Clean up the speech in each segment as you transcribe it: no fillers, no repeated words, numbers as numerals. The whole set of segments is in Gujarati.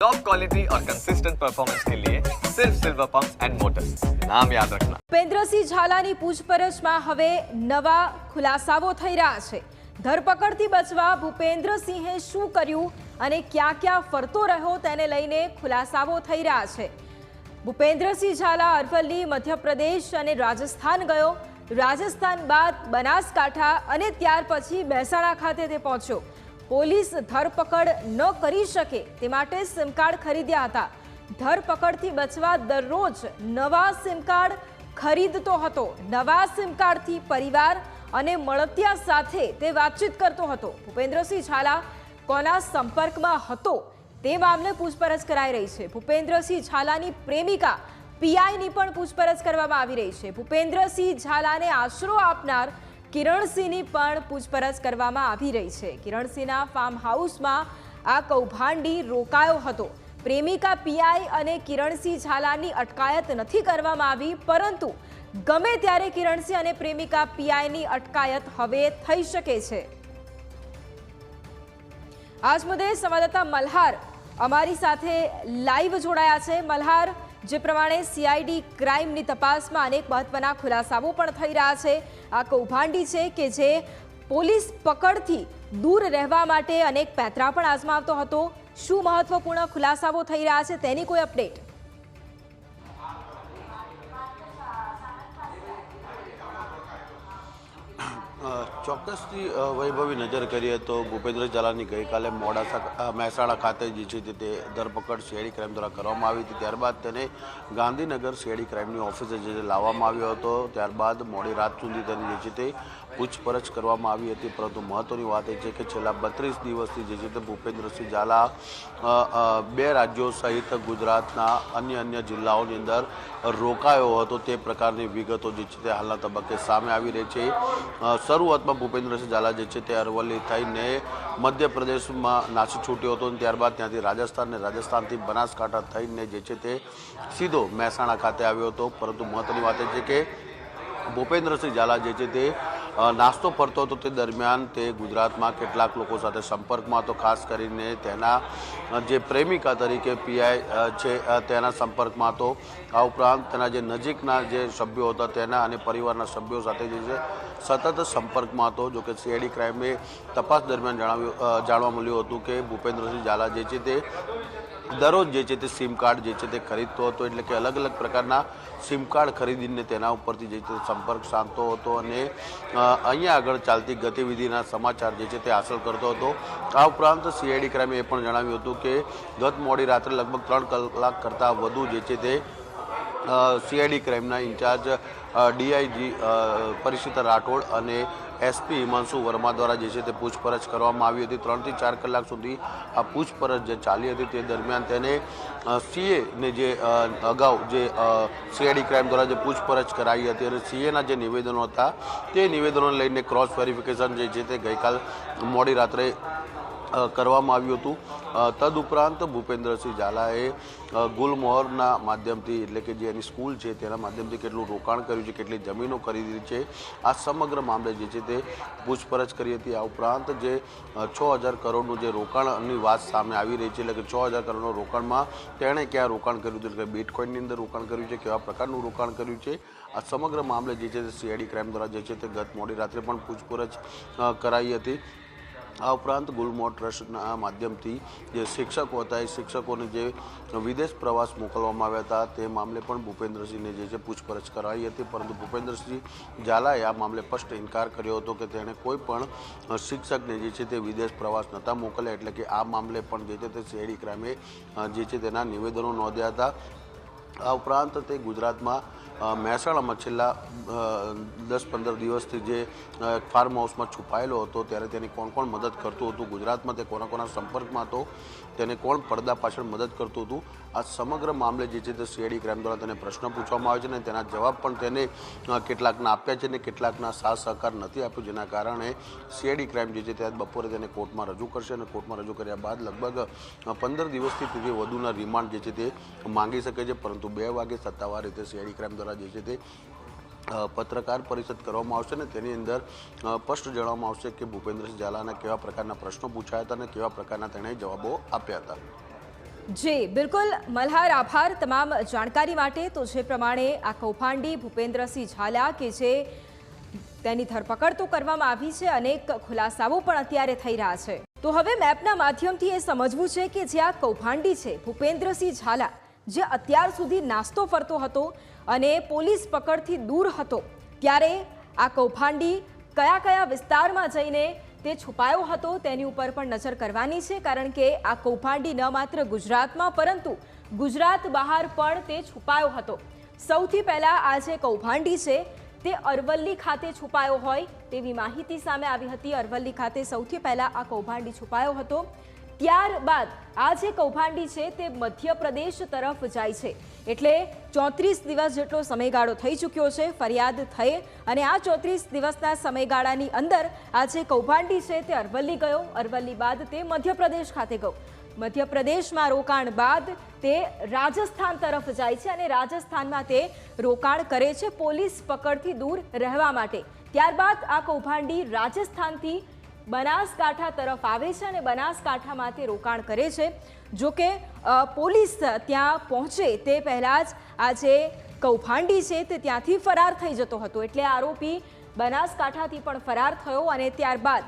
टॉप क्वालिटी और कंसिस्टेंट परफॉर्मेंस के लिए सिर्फ सिल्वर पंप्स एंड मोटर्स, नाम याद रखना। ભૂપેન્દ્રસિંહ ઝાલાની પૂછપરછમાં હવે નવા ખુલાસાઓ થઈ રહ્યા છે। ધરપકડથી બચવા ભૂપેન્દ્રસિંહે શું કર્યું અને ક્યાં ક્યાં ફરતો રહ્યો તેને લઈને ખુલાસાઓ થઈ રહ્યા છે। ભૂપેન્દ્રસિંહ ઝાલા અરવલ્લી, મધ્યપ્રદેશ અને રાજસ્થાન ગયો। રાજસ્થાન બાદ બનાસકાંઠા અને ત્યાર પછી મહેસાણા ખાતે તે પહોંચ્યો। પોલીસ ધરપકડ ન કરી શકે તે માટે સિમ કાર્ડ ખરીદ્યા હતા। ધરપકડથી બચવા દરરોજ નવા સિમ કાર્ડ ખરીદતો હતો। નવા સિમ કાર્ડથી પરિવાર અને મળતિયા સાથે તે વાતચીત કરતો હતો। ભૂપેન્દ્રસિંહ ઝાલા કોના સંપર્કમાં હતો તે મામલે પૂછપરછ કરાઈ રહી છે। ભૂપેન્દ્રસિંહ ઝાલાની પ્રેમિકા પીઆઈની પણ પૂછપરછ કરવામાં આવી રહી છે। ભૂપેન્દ્રસિંહ ઝાલાને આશરો આપનાર કિરણસિંહની પણ પૂછપરછ કરવામાં આવી રહી છે। કિરણસિંહના ફાર્મ હાઉસમાં આ કૌભાંડી રોકાયો હતો। પ્રેમિકા પીઆઈ અને કિરણસિંહ ઝાલાની અટકાયત નથી કરવામાં આવી, પરંતુ ગમે ત્યારે કિરણસિંહ અને પ્રેમિકા પીઆઈની અટકાયત હવે થઈ શકે છે। આજ મુદ્દે સંવાદદાતા મલ્હાર અમારી સાથે લાઈવ જોડાયા છે। મલ્હાર, જે પ્રમાણે સીઆઈડી ક્રાઇમની તપાસમાં અનેક મહત્વના ખુલાસાઓ પણ થઈ રહ્યા છે। આ કૌભાંડી છે કે જે પોલીસ પકડથી દૂર રહેવા માટે અનેક પેંતરા પણ આઝમાવતો હતો। શું મહત્વપૂર્ણ ખુલાસાઓ થઈ રહ્યા છે તેની કોઈ અપડેટ? ચોક્કસથી વૈભવી નજર કરીએ તો ભૂપેન્દ્ર ઝાલાની ગઈકાલે મોડાસા મહેસાણા ખાતે જે છે તે ધરપકડ સીઆઈડી ક્રાઇમ દ્વારા કરવામાં આવી હતી। ત્યારબાદ તેને ગાંધીનગર સીઆઈડી ક્રાઇમની ઓફિસે જે લાવવામાં આવ્યો હતો। ત્યારબાદ મોડી રાત સુધી તેની જે છે તે પૂછપરછ કરવામાં આવી હતી, પરંતુ મહત્વની વાત એ છે કે છેલ્લા 32 દિવસથી જે છે તે ભૂપેન્દ્રસિંહ ઝાલા બે રાજ્યો સહિત ગુજરાતના અન્ય જિલ્લાઓની અંદર રોકાયો હતો। તે પ્રકારની વિગતો જે છે તે હાલના તબક્કે સામે આવી રહી છે। શરૂઆતમાં ભૂપેન્દ્રસિંહ ઝાલા જે છે તે અરવલ્લી થઈને મધ્યપ્રદેશમાં નાસી છૂટ્યો હતો, અને ત્યારબાદ ત્યાંથી રાજસ્થાન અને રાજસ્થાનથી બનાસકાંઠા થઈને જે છે તે સીધો મહેસાણા ખાતે આવ્યો હતો। પરંતુ મહત્વની વાત એ છે કે ભૂપેન્દ્રસિંહ ઝાલા જે છે તે નાસ્તો ફરતો હતો તે દરમિયાન તે ગુજરાતમાં કેટલાક લોકો સાથે સંપર્કમાં હતો, ખાસ કરીને તેના જે પ્રેમિકા તરીકે પીઆઈ છે તેના સંપર્કમાં હતો। આ ઉપરાંત તેના જે નજીકના જે સભ્યો હતા તેના અને પરિવારના સભ્યો સાથે જે છે સતત સંપર્કમાં હતો। જોકે સીઆઈડી ક્રાઇમે તપાસ દરમિયાન જાણવા મળ્યું હતું કે ભૂપેન્દ્રસિંહ ઝાલા જે છે તે દરરોજ જે છે તે સિમ કાર્ડ જે છે તે ખરીદતો હતો, એટલે કે અલગ અલગ પ્રકારના સિમ કાર્ડ ખરીદીને તેના ઉપરથી જે છે સંપર્ક સાધતો હતો અને અહીંયા આગળ ચાલતી ગતિવિધિના સમાચાર જે છે તે હાંસલ કરતો હતો। આ ઉપરાંત સીઆઈડી ક્રાઇમે એ પણ જણાવ્યું હતું કે ગત મોડી રાત્રે લગભગ 3 કલાક કરતાં વધુ જે છે તે સીઆઈડી ક્રાઇમના ઇન્ચાર્જ ડીઆઈજી પરિષિતા રાઠોડ અને એસપી હિમાંશુ વર્મા દ્વારા જે છે તે પૂછપરછ કરવામાં આવી હતી। 3 થી 4 કલાક સુધી આ પૂછપરછ જે ચાલી હતી તે દરમિયાન તેને સીએને જે અગાઉ જે સીઆઈડી ક્રાઇમ દ્વારા જે પૂછપરછ કરાઈ હતી અને સીએના જે નિવેદનો હતા તે નિવેદનોને લઈને ક્રોસ વેરિફિકેશન જે છે તે ગઈકાલ મોડી રાત્રે કરવામાં આવ્યું હતું। તદુપરાંત ભૂપેન્દ્રસિંહ ઝાલાએ ગુલમોહરના માધ્યમથી, એટલે કે જે એની સ્કૂલ છે તેના માધ્યમથી કેટલું રોકાણ કર્યું છે, કેટલી જમીનો ખરીદી છે, આ સમગ્ર મામલે જે છે તે પૂછપરછ કરી હતી। આ ઉપરાંત જે 6000 કરોડનું જે રોકાણની વાત સામે આવી રહી છે, એટલે કે 6000 કરોડનું રોકાણમાં તેણે ક્યાં રોકાણ કર્યું હતું, એટલે કે બિટકોઇનની અંદર રોકાણ કર્યું છે, કેવા પ્રકારનું રોકાણ કર્યું છે, આ સમગ્ર મામલે જે છે તે સીઆઈડી ક્રાઇમ દ્વારા જે છે તે ગત મોડી રાત્રે પણ પૂછપરછ કરાઈ હતી। આ ઉપરાંત ગુલમોહર ટ્રસ્ટના માધ્યમથી જે શિક્ષકો હતા એ શિક્ષકોને જે વિદેશ પ્રવાસ મોકલવામાં આવ્યા હતા તે મામલે પણ ભૂપેન્દ્રસિંહને જે છે પૂછપરછ કરાઈ હતી, પરંતુ ભૂપેન્દ્રસિંહ ઝાલાએ આ મામલે સ્પષ્ટ ઇનકાર કર્યો હતો કે તેણે કોઈ પણ શિક્ષકને જે છે તે વિદેશ પ્રવાસ નહોતા મોકલ્યા। એટલે કે આ મામલે પણ જે છે તે સીઆઈડી ક્રાઇમે જે છે તેના નિવેદનો નોંધ્યા હતા। આ ઉપરાંત તે ગુજરાતમાં મહેસાણામાં છેલ્લા 10-15 દિવસથી જે ફાર્મ હાઉસમાં છુપાયેલો હતો ત્યારે તેની કોણ મદદ કરતું હતું, ગુજરાતમાં તે કોના સંપર્કમાં હતો, તેને કોણ પડદા પાછળ મદદ કરતું હતું, આ સમગ્ર મામલે જે છે તે સીઆઈડી ક્રાઇમ દ્વારા તેને પ્રશ્ન પૂછવામાં આવે છે અને તેના જવાબ પણ તેને કેટલાકના આપ્યા છે અને કેટલાકના સાથ સહકાર નથી આપ્યો, જેના કારણે સીઆઈડી ક્રાઇમ જે છે તે આજ બપોરે તેને કોર્ટમાં રજૂ કરશે અને કોર્ટમાં રજૂ કર્યા બાદ લગભગ 15 દિવસથી તે વધુના રિમાન્ડ જે છે તે માંગી શકે છે। પરંતુ 2 વાગે સત્તાવાર રીતે સીઆઈડી ક્રાઇમ દ્વારા જે છે તે પત્રકાર પરિષદ કરવામાં આવશે અને તેની અંદર સ્પષ્ટ જણાવવામાં આવશે કે ભૂપેન્દ્રસિંહ ઝાલાના કેવા પ્રકારના પ્રશ્નો પૂછાયા હતા અને કેવા પ્રકારના તેણે જવાબો આપ્યા હતા। જી બિલકુલ મલ્હાર, આભાર તમામ જાણકારી માટે. તો જે પ્રમાણે આ કૌભાંડી ભૂપેન્દ્રસિંહ ઝાલા કે જે તેની ધરપકડ તો કરવામાં આવી છે, અનેક ખુલાસાઓ પણ અત્યારે થઈ રહ્યા છે. તો હવે મેપના માધ્યમથી એ સમજવું છે કે જે આ કૌભાંડી છે ભૂપેન્દ્રસિંહ ઝાલા, જે અત્યાર સુધી નાસ્તો ફરતો હતો અને પોલીસ પકડથી દૂર હતો, ત્યારે આ કૌભાંડી કયા કયા વિસ્તારમાં જઈને તે છુપાયો હતો તેની ઉપર પણ નજર કરવાની છે. કારણ કે આ કૌભાંડી ન માત્ર ગુજરાતમાં પરંતુ ગુજરાત બહાર પણ તે છુપાયો હતો. સૌથી પહેલા આ જે કૌભાંડી છે તે અરવલ્લી ખાતે છુપાયો હોય તેવી માહિતી સામે આવી હતી. અરવલ્લી ખાતે સૌથી પહેલા આ કૌભાંડી છુપાયો હતો. ત્યારબાદ આ જે કૌભાંડી છે તે મધ્યપ્રદેશ તરફ જાય છે. એટલે 34 દિવસ જેટલો સમયગાળો થઈ ચૂક્યો છે ફરિયાદ થઈ, અને આ 34 દિવસના સમયગાળાની અંદર આ જે કૌભાંડી છે તે અરવલ્લી ગયો. અરવલ્લી બાદ તે મધ્યપ્રદેશ ખાતે ગયો. મધ્યપ્રદેશમાં રોકાણ બાદ તે રાજસ્થાન તરફ જાય છે અને રાજસ્થાનમાં તે રોકાણ કરે છે પોલીસ પકડથી દૂર રહેવા માટે. ત્યારબાદ આ કૌભાંડી રાજસ્થાનથી બનાસકાંઠા તરફ આવે છે અને બનાસકાંઠામાં તે રોકાણ કરે છે. જો કે પોલીસ ત્યાં પહોંચે તે પહેલાં જ આ જે કૌભાંડી છે તે ત્યાંથી ફરાર થઈ જતો હતો. એટલે આરોપી બનાસકાંઠાથી પણ ફરાર થયો અને ત્યારબાદ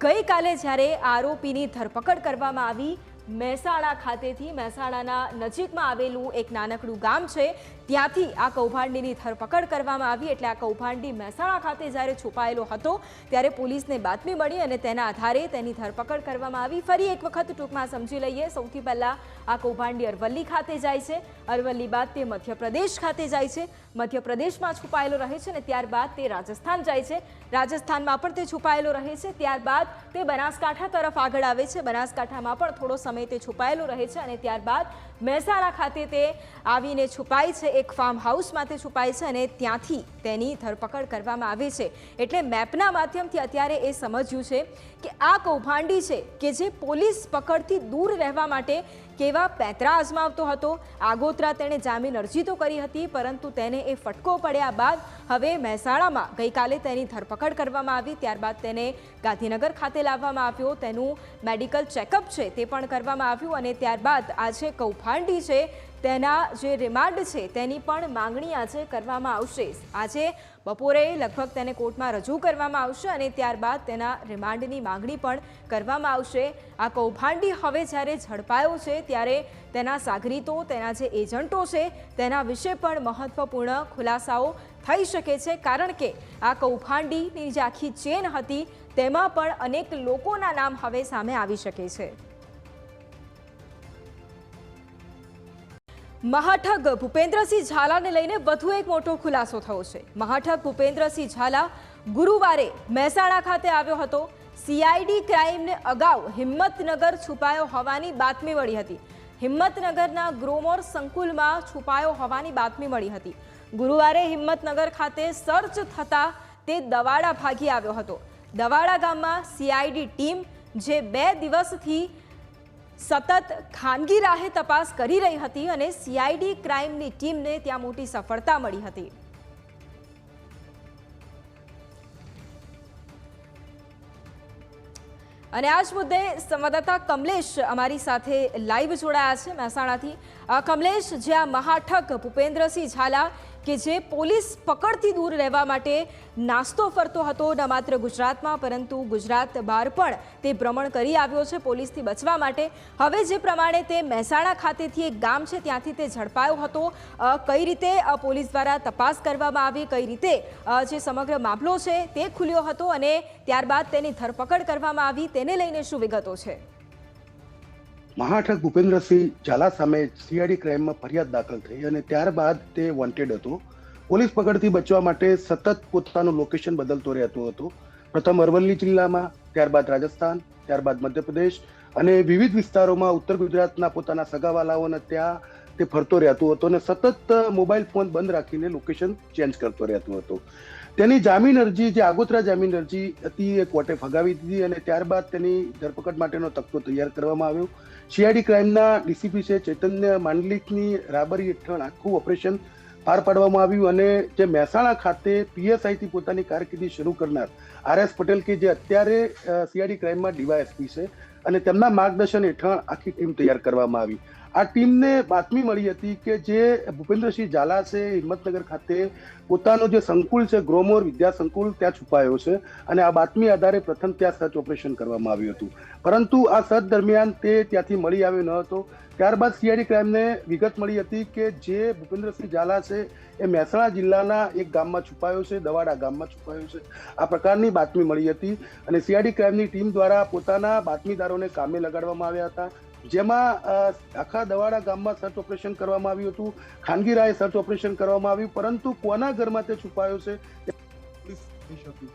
ગઈકાલે જ્યારે આરોપીની ધરપકડ કરવામાં આવી મહેસાણા ખાતેથી, મહેસાણાના નજીકમાં આવેલું એક નાનકડું ગામ છે ત્યાંથી આ કૌભાંડીની ધરપકડ કરવામાં આવી. એટલે આ કૌભાંડી મહેસાણા ખાતે જ્યારે છુપાયેલો હતો ત્યારે પોલીસને બાતમી મળી અને તેના આધારે તેની ધરપકડ કરવામાં આવી. ફરી એક વખત ટૂંકમાં સમજી લઈએ. સૌથી પહેલાં આ કૌભાંડી અરવલ્લી ખાતે જાય છે. અરવલ્લી બાદ તે મધ્યપ્રદેશ ખાતે જાય છે. મધ્યપ્રદેશમાં છુપાયેલો રહે છે અને ત્યારબાદ તે રાજસ્થાન જાય છે. રાજસ્થાનમાં પણ તે છુપાયેલો રહે છે. ત્યારબાદ તે બનાસકાંઠા તરફ આગળ આવે છે. બનાસકાંઠામાં પણ થોડો સમય તે છુપાયેલો રહે છે અને ત્યારબાદ મહેસાણા ખાતે તે આવીને છુપાય છે. એક ફાર્મ હાઉસમાં તે છુપાય છે અને ત્યાંથી તેની ધરપકડ કરવામાં આવે છે. એટલે મેપના માધ્યમથી અત્યારે એ સમજ્યું છે કે આ કૌભાંડી છે કે જે પોલીસ પકડથી દૂર રહેવા માટે કેવા પેંતરા અજમાવતો હતો. આગોતરા તેણે જામીન અરજી તો કરી હતી પરંતુ તેને એ ફટકો પડ્યા બાદ હવે મહેસાણામાં ગઈકાલે તેની ધરપકડ કરવામાં આવી. ત્યારબાદ તેને ગાંધીનગર ખાતે લાવવામાં આવ્યો. તેનું મેડિકલ ચેકઅપ છે તે પણ કરવામાં આવ્યું અને ત્યારબાદ આ જે કૌભાંડી છે તેના જે રિમાન્ડ છે તેની પણ માંગણી આજે કરવામાં આવશે. આજે બપોરે લગભગ તેને કોર્ટમાં રજૂ કરવામાં આવશે અને ત્યારબાદ તેના રિમાન્ડની માંગણી પણ કરવામાં આવશે. આ કૌભાંડી હવે જ્યારે ઝડપાયો છે ત્યારે તેના સાગરીતો, તેના જે એજન્ટો છે તેના વિશે પણ મહત્વપૂર્ણ ખુલાસાઓ થઈ શકે છે. કારણ કે આ કૌભાંડીની જે આખી ચેન હતી તેમાં પણ અનેક લોકોના નામ હવે સામે આવી શકે છે. મહાઠગ ભૂપેન્દ્રસિંહ ઝાલાને લઈને વધુ એક મોટો ખુલાસો થયો છે. મહાઠગ ભૂપેન્દ્રસિંહ ઝાલા ગુરુવારે મહેસાણા ખાતે આવ્યો હતો. સીઆઈડી ક્રાઇમને અગાઉ હિંમતનગર છુપાયો હોવાની બાતમી મળી હતી. હિંમતનગરના ગ્રોમોર સંકુલમાં છુપાયો હોવાની બાતમી મળી હતી. ગુરુવારે હિંમતનગર ખાતે સર્ચ થતાં તે દવાડા ભાગી આવ્યો હતો. દવાડા ગામમાં સીઆઈડી ટીમ જે 2 દિવસથી સતત ખાનગી રાહે તપાસ કરી રહી હતી અને સીઆઈડી ક્રાઇમની ટીમને ત્યાં મોટી સફળતા મળી હતી. અને આ જ મુદ્દે સંવાદદાતા કમલેશ અમારી સાથે લાઈવ જોડાયા છે મહેસાણાથી. કમલેશ, જે આ મહાઠગ ભૂપેન્દ્રસિંહ ઝાલા કે જે પોલીસ પકડથી દૂર રહેવા માટે નાસ્તો ફરતો હતો, ન માત્ર ગુજરાતમાં પરંતુ ગુજરાત બહાર પણ તે ભ્રમણ કરી આવ્યો છે પોલીસથી બચવા માટે. હવે જે પ્રમાણે તે મહેસાણા ખાતેથી એક ગામ છે ત્યાંથી તે ઝડપાયો હતો, કઈ રીતે પોલીસ દ્વારા તપાસ કરવામાં આવી, કઈ રીતે જે સમગ્ર મામલો છે તે ખુલ્યો હતો અને ત્યારબાદ તેની ધરપકડ કરવામાં આવી, તેને લઈને શું વિગતો છે? મહાઠગ ભૂપેન્દ્રસિંહ ઝાલા સામે સીઆઈડી ક્રાઇમમાં ફરિયાદ દાખલ થઈ અને ત્યારબાદ તે વોન્ટેડ હતો. પોલીસ પકડથી બચવા માટે સતત પોતાનું લોકેશન બદલતો રહેતો હતો. પ્રથમ અરવલ્લી જિલ્લામાં, ત્યારબાદ રાજસ્થાન, ત્યારબાદ મધ્યપ્રદેશ અને વિવિધ વિસ્તારોમાં ઉત્તર ગુજરાતના પોતાના સગાવાલાઓને ત્યાં તે ફરતો રહેતો હતો અને સતત મોબાઈલ ફોન બંધ રાખીને લોકેશન ચેન્જ કરતો રહેતો હતો. તેની જામીન અરજી, જે આગોતરા જામીન અરજી હતી, એ કોર્ટે ફગાવી દીધી અને ત્યારબાદ તેની ધરપકડ માટેનો તખ્તો તૈયાર કરવામાં આવ્યો. સીઆઈડી ક્રાઇમના ડીસીપી છે ચૈતન્ય માંડલિકની રાબરી હેઠળ આખું ઓપરેશન પાર પાડવામાં આવ્યું અને જે મહેસાણા ખાતે પીએસઆઈથી પોતાની કારકિર્દી શરૂ કરનાર આરએસ પટેલ કે જે અત્યારે સીઆઈડી ક્રાઇમમાં ડીવાયએસપી છે અને તેમના માર્ગદર્શન હેઠળ આખી ટીમ તૈયાર કરવામાં આવી. આ ટીમને બાતમી મળી હતી કે જે ભૂપેન્દ્રસિંહ ઝાલા છે હિંમતનગર ખાતે પોતાનો જે સંકુલ છે ગ્રોમોર વિદ્યા સંકુલ ત્યાં છુપાયો છે અને આ બાતમી આધારે પ્રથમ ત્યાં સર્ચ ઓપરેશન કરવામાં આવ્યું હતું, પરંતુ આ સર્ચ દરમિયાન તે ત્યાંથી મળી આવ્યો ન હતો. ત્યારબાદ સીઆઈડી ક્રાઇમને વિગત મળી હતી કે જે ભૂપેન્દ્રસિંહ ઝાલા છે એ મહેસાણા જિલ્લાના એક ગામમાં છુપાયો છે, દવાડા ગામમાં છુપાયો છે. આ પ્રકારની બાતમી મળી હતી અને સીઆઈડી ક્રાઇમની ટીમ દ્વારા પોતાના બાતમીદારોને કામે લગાડવામાં આવ્યા હતા, જેમાં આખા દવાડા ગામમાં સર્ચ ઓપરેશન કરવામાં આવ્યું હતું. ખાનગી રાહે સર્ચ ઓપરેશન કરવામાં આવ્યું, પરંતુ કોના ઘરમાં તે છુપાયો છે તે પોલીસ કહી શકી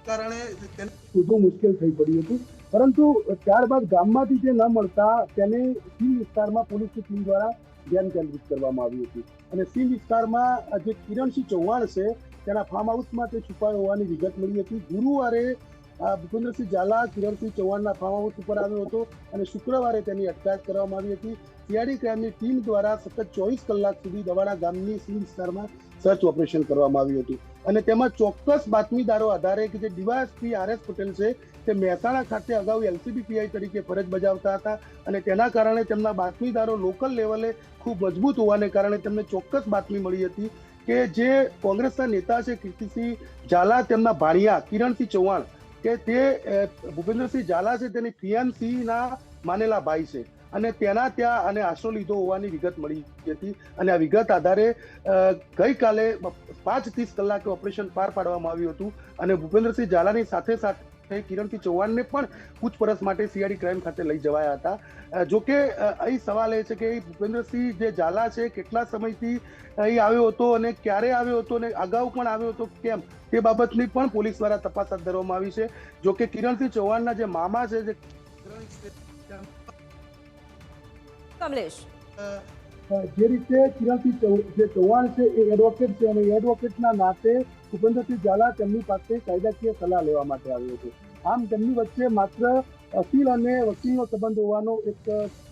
કારણે તેને શોધવું મુશ્કેલ થઈ પડ્યું હતું. પરંતુ ત્યારબાદ ગામમાંથી તે ન મળતા તેને સીમ વિસ્તારમાં પોલીસની ટીમ દ્વારા ધ્યાન કેન્દ્રિત કરવામાં આવ્યું હતું અને સીમ વિસ્તારમાં જે કિરણસિંહ ચૌહાણ છે તેના ફાર્મ હાઉસમાં તે છુપાયો હોવાની વિગત મળી હતી. ગુરુવારે ભૂપેન્દ્રસિંહ ઝાલા કિરણસિંહ ચૌહાણના ફાર્મ હાઉસ ઉપર આવ્યો હતો અને શુક્રવારે તેની અટકાયત કરવામાં આવી હતી. સીઆઈડી ક્રાઇમની ટીમ દ્વારા સતત 24 કલાક સુધી દવાડા ગામની સીમ વિસ્તારમાં સર્ચ ઓપરેશન કરવામાં આવ્યું હતું અને તેમાં ચોક્કસ બાતમીદારો આધારે કે જે ડીવાયએસપી આર.એસ. પટેલ છે તે મહેસાણા ખાતે અગાઉ એલસીબી પીઆઈ તરીકે ફરજ બજાવતા હતા અને તેના કારણે તેમના બાતમીદારો લોકલ લેવલે ખૂબ મજબૂત હોવાને કારણે તેમને ચોક્કસ બાતમી મળી હતી કે જે કોંગ્રેસના નેતા છે કીર્તિસિંહ ઝાલા, તેમના ભાણિયા કિરણસિંહ ચૌહાણ કે તે ભૂપેન્દ્રસિંહ ઝાલા છે તેની ફિયાન્સીના માનેલા ભાઈ છે અને તેના ત્યાં અને આશરો લીધો હોવાની વિગત મળી હતી અને આ વિગત આધારે ગઈકાલે 5:30 કલાકે ઓપરેશન પાર પાડવામાં આવ્યું હતું અને ભૂપેન્દ્રસિંહ ઝાલાની સાથે સાથે કિરણસિંહ ચૌહાણને પણ પૂછપરછ માટે સીઆઈડી ક્રાઇમ ખાતે લઈ જવાયા હતા. જોકે અહીં સવાલ એ છે કે ભૂપેન્દ્રસિંહ જે ઝાલા છે કેટલા સમયથી અહીં આવ્યો હતો અને ક્યારે આવ્યો હતો અને અગાઉ પણ આવ્યો હતો કેમ, તે બાબતની પણ પોલીસ દ્વારા તપાસ હાથ ધરવામાં આવી છે. જોકે કિરણસિંહ ચૌહાણના જે મામા છે જે કમલેશ, જે રીતે કિરણસિંહ ચૌહાણ છે એ એડવોકેટ છે અને એડવોકેટના નાતે ભૂપેન્દ્રસિંહ ઝાલા તેમની પાસે કાયદાકીય સલાહ લેવા માટે આવ્યો છે. આમ તેમની વચ્ચે માત્ર અસીલ અને વકીલનો સંબંધ હોવાનો એક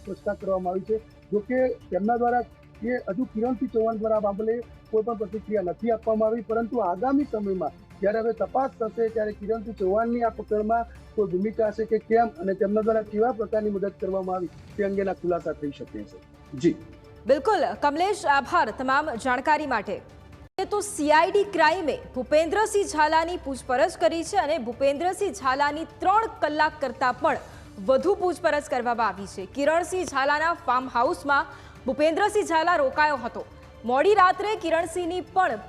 પ્રશ્ન કરવામાં આવી છે. જોકે તેમના દ્વારા એ હજુ કિરણસિંહ ચૌહાણ દ્વારા આ મામલે કોઈ પણ પ્રતિક્રિયા નથી આપવામાં આવી, પરંતુ આગામી સમયમાં જ્યારે હવે તપાસ થશે ત્યારે કિરણસિંહ ચૌહાણની આ પકડમાં કોઈ ભૂમિકા હશે કે કેમ અને તેમના દ્વારા કેવા પ્રકારની મદદ કરવામાં આવી તે અંગેના ખુલાસા થઈ શકે છે. જી બિલકુલ કમલેશ, આભાર તમામ જાણકારી માટે. તો સીઆઈડી ક્રાઇમે ભૂપેન્દ્રસિંહ ઝાલાની પૂછપરછ કરી છે અને ભૂપેન્દ્રસિંહ ઝાલાની 3 કલાક કરતાં પણ વધુ પૂછપરછ કરવામાં આવી છે. કિરણસિંહ ઝાલાના ફાર્મ હાઉસમાં ભૂપેન્દ્રસિંહ ઝાલા રોકાયો હતો. મોડી રાત્રે કિરણસિંહની પણ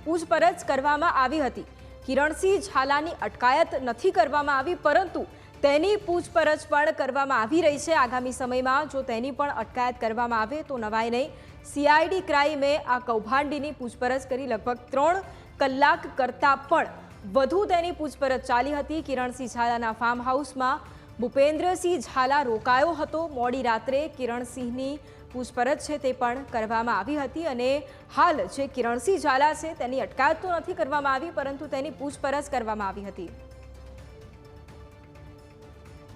પૂછપરછ કરવામાં આવી હતી. કિરણસિંહ ઝાલાની અટકાયત નથી કરવામાં આવી, પરંતુ તેની પૂછપરછ પણ કરવામાં આવી રહી છે. આગામી સમયમાં જો તેની પણ અટકાયત કરવામાં આવે તો નવાઈ નહીં. સીઆઈડી ક્રાઇમે આ કૌભાંડીની પૂછપરછ કરી લગભગ 3 કલાક કરતાં પણ વધુ તેની પૂછપરછ ચાલી હતી. કિરણસિંહ ઝાલાના ફાર્મ હાઉસમાં ભૂપેન્દ્રસિંહ ઝાલા રોકાયો હતો. મોડી રાત્રે કિરણસિંહની પૂછપરછ છે તે પણ કરવામાં આવી હતી અને હાલ જે કિરણસિંહ ઝાલા છે તેની અટકાયત તો નથી કરવામાં આવી, પરંતુ તેની પૂછપરછ કરવામાં આવી હતી.